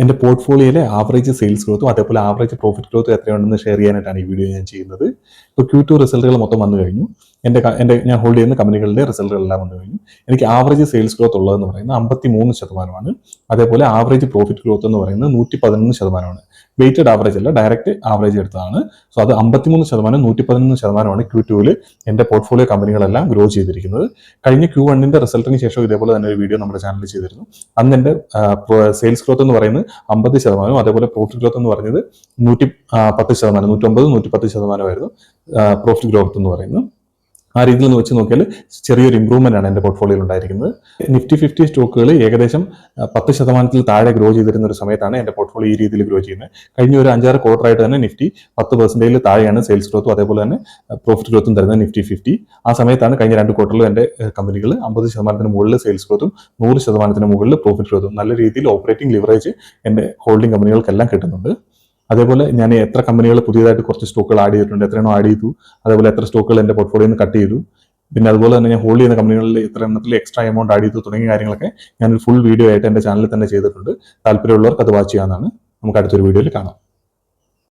എൻ്റെ പോർട്ട്ഫോളിയോയിലെ average sales ഗ്രോത്തും അതേപോലെ average profit ഗ്രോത്തും എത്രയുണ്ടെന്ന് share ചെയ്യാനായിട്ടാണ് ഈ വീഡിയോ ഞാൻ ചെയ്യുന്നത്. ഇപ്പോൾ Q2 റിസൾട്ടുകൾ മൊത്തം വന്നു കഴിഞ്ഞു. ഞാൻ ഹോൾഡ് ചെയ്യുന്ന കമ്പനികളുടെ റിസൾട്ടുകളെല്ലാം വന്നു കഴിഞ്ഞു. എനിക്ക് ആവറേജ് സെയിൽസ് ഗ്രോത്ത് ഉള്ളതെന്ന് പറയുന്നത് 53%. അതേപോലെ ആവറേജ് പ്രോഫിറ്റ് ഗ്രോത്ത് എന്ന് പറയുന്നത് 111%. വെയ്റ്റഡ് ആവറേജ് അല്ല, ഡയറക്റ്റ് ആവറേജ് എടുത്തതാണ്. സോ അത് 53%, 111%ആണ് Q2 എൻ്റെ പോർട്ട്ഫോളിയോ കമ്പനികളെല്ലാം ഗ്രോ ചെയ്തിരിക്കുന്നത്. കഴിഞ്ഞ Q1 റിസൾട്ടിന് ശേഷം ഇതേപോലെ തന്നെ ഒരു വീഡിയോ നമ്മുടെ ചാനലിൽ ചെയ്തിരുന്നു. അന്ന് എൻ്റെ സെയിൽസ് ഗ്രോത്ത് എന്ന് പറയുന്നത് 50%, അതേപോലെ പ്രോഫിറ്റ് ഗ്രോത്ത് എന്ന് പറഞ്ഞത് 110%, 109, 110% പ്രോഫിറ്റ് ഗ്രോത്ത് എന്ന് പറയുന്നത്. ആ രീതിയിൽ നിന്ന് വെച്ച് നോക്കിയാൽ ചെറിയൊരു ഇമ്പ്രൂവ്മെന്റ് ആണ് എൻ്റെ പോർട്ട്ഫോളിയോയിൽ ഉണ്ടായിരിക്കുന്നത്. നിഫ്റ്റി 50 സ്റ്റോക്കുകൾ ഏകദേശം 10% താഴെ ഗ്രോ ചെയ്തിരുന്ന ഒരു സമയത്താണ് എൻ്റെ പോർട്ട്ഫോളിയോ ഈ രീതിയിൽ ഗ്രോ ചെയ്യുന്നത്. കഴിഞ്ഞ ഒരു 5-6 ക്വാർട്ടറായിട്ട് തന്നെ നിഫ്റ്റി 10% താഴെയാണ് സെയിൽസ് ഗ്രോത്തും അതേപോലെ തന്നെ പ്രോഫിറ്റ് ഗ്രോത്തും തരുന്നത് നിഫ്റ്റി 50. ആ സമയത്താണ് കഴിഞ്ഞ 2 ക്വാർട്ടറിലും എൻ്റെ കമ്പനികൾ 50% മുകളിൽ സെയിൽസ് ഗ്രോത്തും 100% മുകളിൽ പ്രോഫിറ്റ് ഗ്രോത്തും നല്ല രീതിയിൽ ഓപ്പറേറ്റിംഗ് ലിവറേജ് എൻ്റെ ഹോൾഡിംഗ് കമ്പനികൾക്കെല്ലാം കിട്ടുന്നുണ്ട്. അതേപോലെ ഞാൻ എത്ര കമ്പനികൾ പുതിയതായിട്ട് കുറച്ച് സ്റ്റോക്കുകൾ ആഡ് ചെയ്തിട്ടുണ്ട്, എത്രയാണോ ആഡ് ചെയ്തു, അതേപോലെ എത്ര സ്റ്റോക്കുകൾ എൻ്റെ പോർട്ട്ഫോളിയോയിൽ നിന്ന് കട്ട് ചെയ്തു, പിന്നെ അതുപോലെ തന്നെ ഞാൻ ഹോൾഡ് ചെയ്യുന്ന കമ്പനികളിൽ എത്ര എണ്ണത്തിൽ എക്സ്ട്രാ എമൗണ്ട് ആഡ് ചെയ്തു തുടങ്ങിയ കാര്യങ്ങളൊക്കെ ഞാനൊരു ഫുൾ വീഡിയോ ആയിട്ട് എൻ്റെ ചാനലിൽ തന്നെ ചെയ്തിട്ടുണ്ട്. താല്പര്യമുള്ളവർക്ക് അത് വാച്ച് ചെയ്യാവുന്നതാണ്. നമുക്ക് അടുത്തൊരു വീഡിയോയിൽ കാണാം.